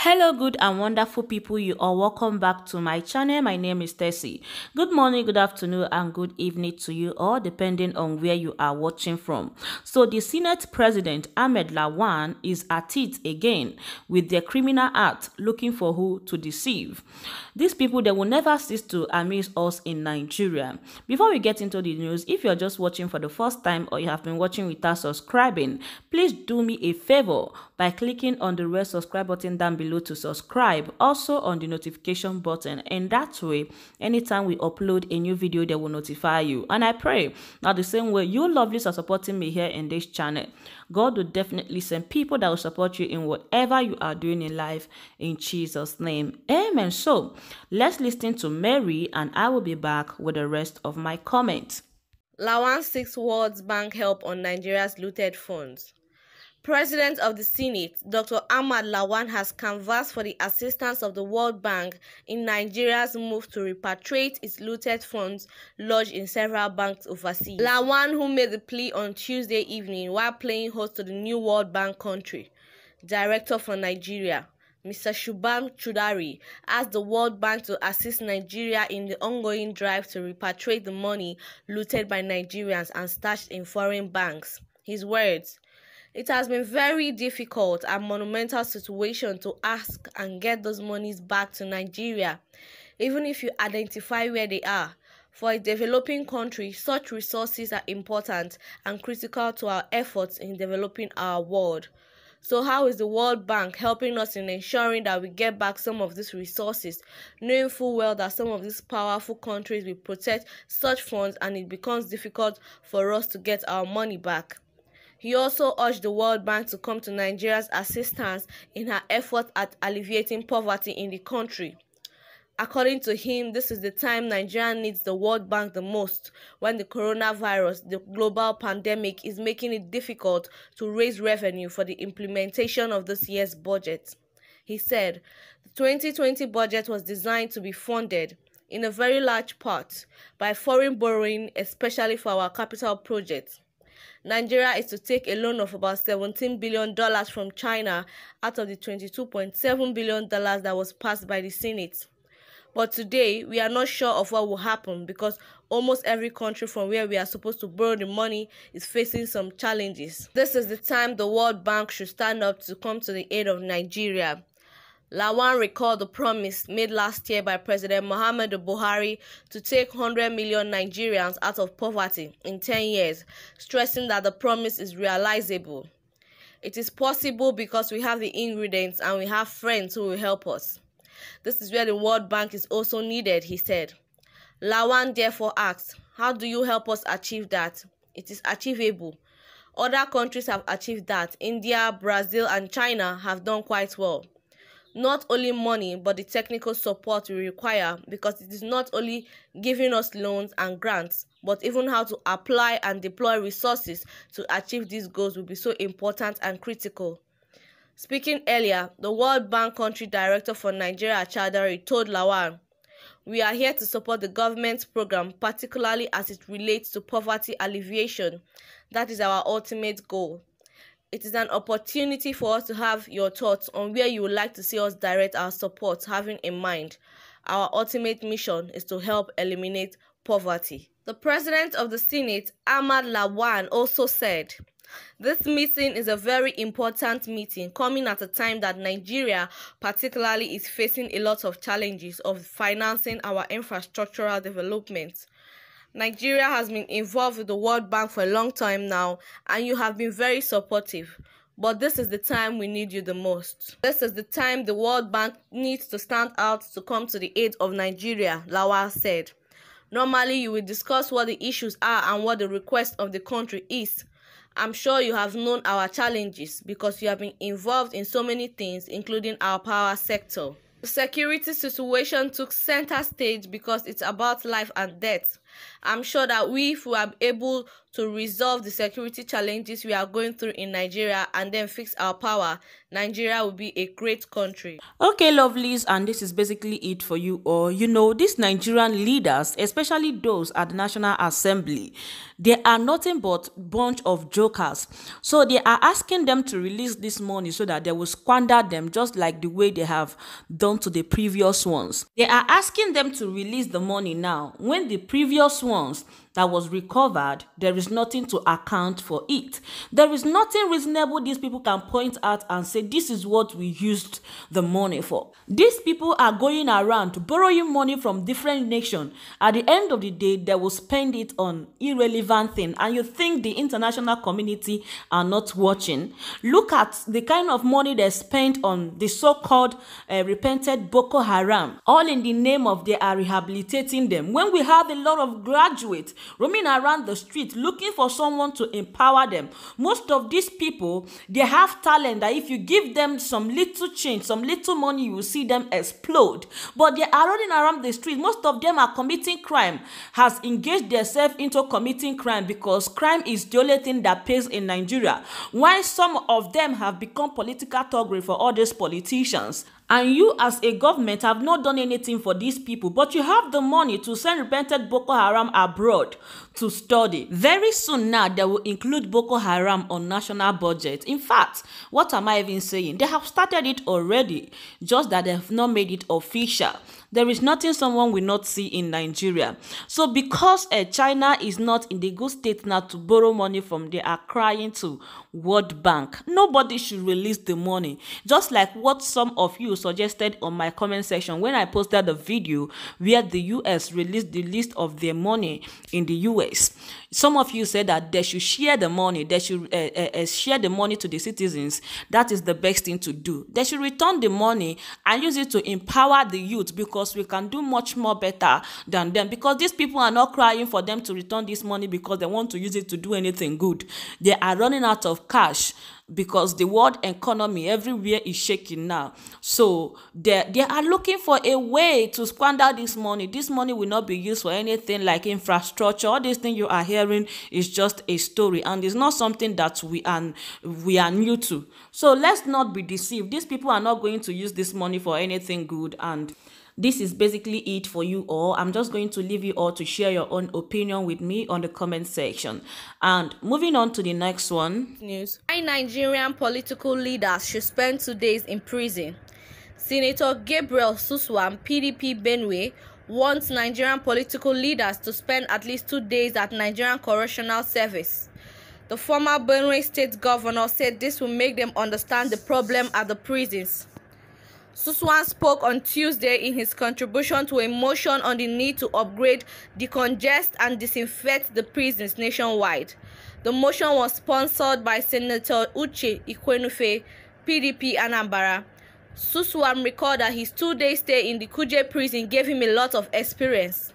Hello, good and wonderful people. You are welcome back to my channel. My name is Tessie. Good morning, good afternoon, and good evening to you all, depending on where you are watching from. So, the Senate President Ahmed Lawan is at it again with their criminal act, looking for who to deceive. These people, they will never cease to amaze us in Nigeria. Before we get into the news, if you're just watching for the first time or you have been watching without subscribing, please do me a favor by clicking on the red subscribe button down below to subscribe, also on the notification button, and that way anytime we upload a new video they will notify you. And I pray now the same way you lovelies are supporting me here in this channel, God will definitely send people that will support you in whatever you are doing in life, in Jesus' name. Amen. So let's listen to Mary and I will be back with the rest of my comments. Lawan seeks World Bank help on Nigeria's looted funds. President of the Senate, Dr. Ahmed Lawan, has canvassed for the assistance of the World Bank in Nigeria's move to repatriate its looted funds lodged in several banks overseas. Lawan, who made the plea on Tuesday evening while playing host to the new World Bank country director for Nigeria, Mr. Shubham Choudhary, asked the World Bank to assist Nigeria in the ongoing drive to repatriate the money looted by Nigerians and stashed in foreign banks. His words: "It has been very difficult and monumental situation to ask and get those monies back to Nigeria, even if you identify where they are. For a developing country, such resources are important and critical to our efforts in developing our world. So how is the World Bank helping us in ensuring that we get back some of these resources, knowing full well that some of these powerful countries will protect such funds and it becomes difficult for us to get our money back?" He also urged the World Bank to come to Nigeria's assistance in her effort at alleviating poverty in the country. According to him, this is the time Nigeria needs the World Bank the most, when the coronavirus, the global pandemic, is making it difficult to raise revenue for the implementation of this year's budget. He said, "The 2020 budget was designed to be funded, in a very large part, by foreign borrowing, especially for our capital projects. Nigeria is to take a loan of about $17 billion from China out of the $22.7 billion that was passed by the Senate. But today, we are not sure of what will happen because almost every country from where we are supposed to borrow the money is facing some challenges. This is the time the World Bank should stand up to come to the aid of Nigeria." Lawan recalled the promise made last year by President Muhammadu Buhari to take 100 million Nigerians out of poverty in 10 years, stressing that the promise is realizable. "It is possible because we have the ingredients and we have friends who will help us. This is where the World Bank is also needed," he said. Lawan therefore asked, "How do you help us achieve that?" "It is achievable. Other countries have achieved that. India, Brazil, and China have done quite well. Not only money, but the technical support we require, because it is not only giving us loans and grants, but even how to apply and deploy resources to achieve these goals will be so important and critical." Speaking earlier, the World Bank Country Director for Nigeria, Choudhary, told Lawan, "We are here to support the government's program, particularly as it relates to poverty alleviation. That is our ultimate goal. It is an opportunity for us to have your thoughts on where you would like to see us direct our support, having in mind our ultimate mission is to help eliminate poverty." The President of the Senate, Ahmed Lawan, also said, "This meeting is a very important meeting, coming at a time that Nigeria particularly is facing a lot of challenges of financing our infrastructural development. Nigeria has been involved with the World Bank for a long time now, and you have been very supportive. But this is the time we need you the most. This is the time the World Bank needs to stand out to come to the aid of Nigeria," Lawan said. "Normally, you will discuss what the issues are and what the request of the country is. I'm sure you have known our challenges because you have been involved in so many things, including our power sector. The security situation took center stage because it's about life and death. I'm sure that if we are able to resolve the security challenges we are going through in Nigeria and then fix our power, Nigeria will be a great country. Okay, lovelies, and this is basically it for you all. These Nigerian leaders, especially those at the National Assembly, they are nothing but bunch of jokers. So they are asking them to release this money so that they will squander them just like the way they have done to the previous ones. They are asking them to release the money now when the previous ones that was recovered, there is nothing to account for it. There is nothing reasonable these people can point out and say this is what we used the money for. These people are going around borrowing money from different nations. At the end of the day, they will spend it on irrelevant things, and you think the international community are not watching? Look at the kind of money they spent on the so-called repented Boko Haram, all in the name of they are rehabilitating them, when we have a lot of graduates roaming around the street looking for someone to empower them. Most of these people, they have talent that if you give them some little change, some little money, you will see them explode. But they are running around the street. Most of them are committing crime, has engaged themselves into committing crime because crime is the only thing that pays in Nigeria. While some of them have become political thuggery for all these politicians. And you as a government have not done anything for these people, but you have the money to send repented Boko Haram abroad to study. Very soon now, they will include Boko Haram on national budget. In fact, what am I even saying? They have started it already, just that they have not made it official. There is nothing someone will not see in Nigeria. So because China is not in the good state now to borrow money from, they are crying to World Bank. Nobody should release the money. Just like what some of you suggested on my comment section when I posted the video where the US released the list of their money in the US. Some of you said that they should share the money. They should share the money to the citizens. That is the best thing to do. They should return the money and use it to empower the youth, because we can do much more better than them. Because these people are not crying for them to return this money because they want to use it to do anything good. They are running out of cash because the world economy everywhere is shaking now. So they are looking for a way to squander this money. This money will not be used for anything like infrastructure. All these things you are hearing is just a story, and it's not something that we are new to. So let's not be deceived. These people are not going to use this money for anything good, and this is basically it for you all. I'm just going to leave you all to share your own opinion with me on the comment section. And moving on to the next one. News. Why Nigerian political leaders should spend 2 days in prison. Senator Gabriel Suswam, PDP Benue, wants Nigerian political leaders to spend at least 2 days at Nigerian Correctional Service. The former Benue State Governor said this will make them understand the problem at the prisons. Suswan spoke on Tuesday in his contribution to a motion on the need to upgrade, decongest, and disinfect the prisons nationwide. The motion was sponsored by Senator Uche Ikwenufe, PDP Anambra. Suswan recalled that his 2-day stay in the Kuje prison gave him a lot of experience.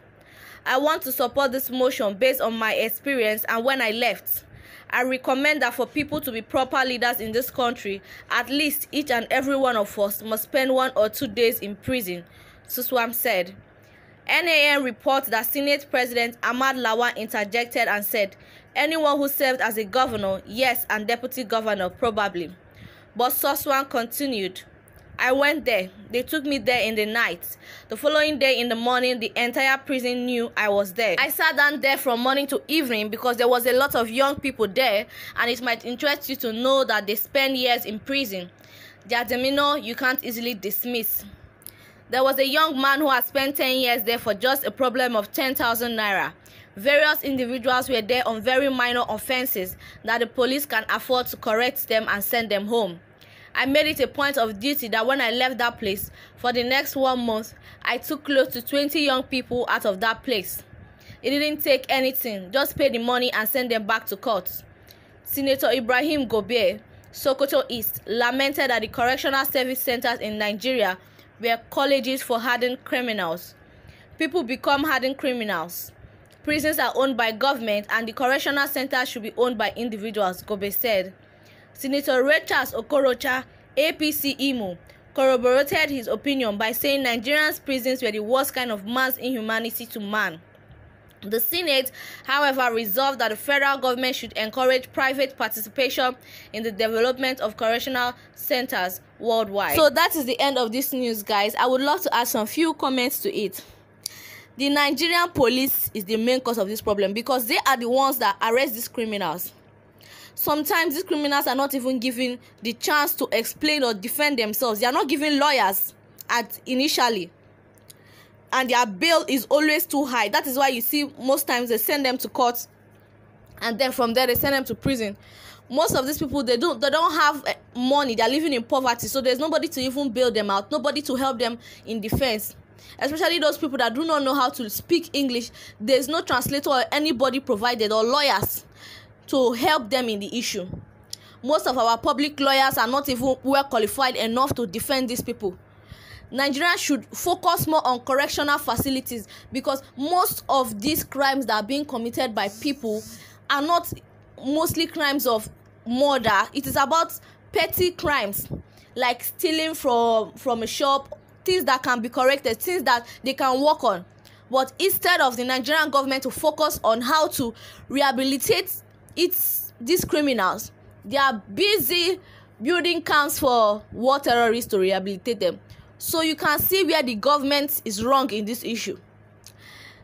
I want to support this motion based on my experience and when I left. I recommend that for people to be proper leaders in this country, at least each and every one of us must spend 1 or 2 days in prison, Suswam said. NAN reports that Senate President Ahmed Lawan interjected and said, anyone who served as a governor, yes, and deputy governor, probably. But Suswam continued, I went there. They took me there in the night. The following day in the morning, the entire prison knew I was there. I sat down there from morning to evening because there was a lot of young people there, and it might interest you to know that they spend years in prison. Their demeanor you can't easily dismiss. There was a young man who had spent 10 years there for just a problem of 10,000 naira. Various individuals were there on very minor offenses that the police can afford to correct them and send them home. I made it a point of duty that when I left that place, for the next 1 month, I took close to 20 young people out of that place. It didn't take anything, just pay the money and send them back to court. Senator Ibrahim Gobe, Sokoto East, lamented that the correctional service centers in Nigeria were colleges for hardened criminals. People become hardened criminals. Prisons are owned by government and the correctional centers should be owned by individuals, Gobe said. Senator Rechas Okorocha, APC Imo, corroborated his opinion by saying Nigerians' prisons were the worst kind of mass inhumanity to man. The Senate, however, resolved that the federal government should encourage private participation in the development of correctional centers worldwide. So that is the end of this news, guys. I would love to add some few comments to it. The Nigerian police is the main cause of this problem because they are the ones that arrest these criminals. Sometimes these criminals are not even given the chance to explain or defend themselves. They are not given lawyers initially. And their bail is always too high. That is why you see most times they send them to court, and then from there they send them to prison. Most of these people, they don't have money. They are living in poverty, so there's nobody to even bail them out, nobody to help them in defense. Especially those people that do not know how to speak English. There's no translator or anybody provided, or lawyers to help them in the issue. Most of our public lawyers are not even well qualified enough to defend these people. Nigeria should focus more on correctional facilities because most of these crimes that are being committed by people are not mostly crimes of murder. It is about petty crimes like stealing from a shop, things that can be corrected, things that they can work on. But instead of the Nigerian government to focus on how to rehabilitate these criminals, they are busy building camps for war terrorists to rehabilitate them. So you can see where the government is wrong in this issue.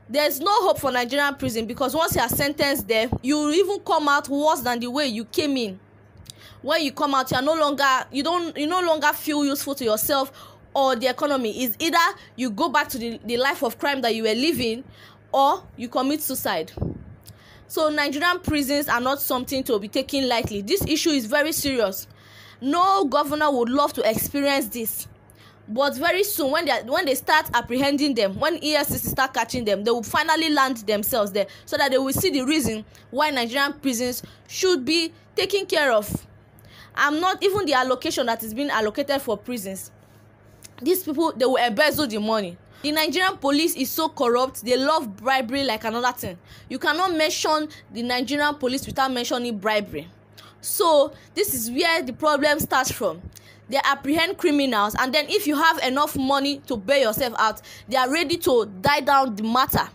There's no hope for Nigerian prison because once you are sentenced there, you will even come out worse than the way you came in. When you come out, you no longer feel useful to yourself or the economy. Is either you go back to the life of crime that you were living, or you commit suicide. So Nigerian prisons are not something to be taken lightly. This issue is very serious. No governor would love to experience this. But very soon, when they start apprehending them, when EFCC start catching them, they will finally land themselves there so that they will see the reason why Nigerian prisons should be taken care of. I'm not even the allocation that is being allocated for prisons. These people, they will embezzle the money. The Nigerian police is so corrupt. They love bribery like another thing. You cannot mention the Nigerian police without mentioning bribery. So this is where the problem starts from. They apprehend criminals, and then if you have enough money to bail yourself out, they are ready to die down the matter.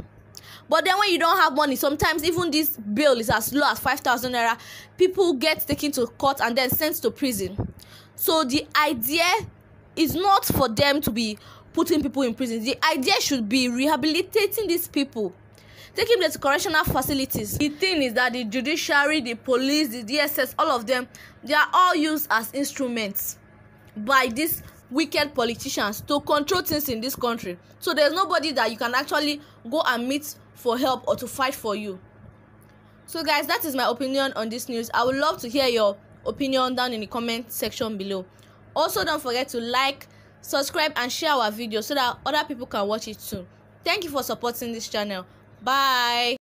But then when you don't have money, sometimes even this bail is as low as 5,000 naira. People get taken to court and then sent to prison. So the idea is not for them to be putting people in prison. The idea should be rehabilitating these people, taking them to correctional facilities. The thing is that the judiciary, the police, the DSS, all of them, they are all used as instruments by these wicked politicians to control things in this country. So there's nobody that you can actually go and meet for help or to fight for you. So guys, that is my opinion on this news. I would love to hear your opinion down in the comment section below. Also, don't forget to like, subscribe and share our video so that other people can watch it too. Thank you for supporting this channel. Bye.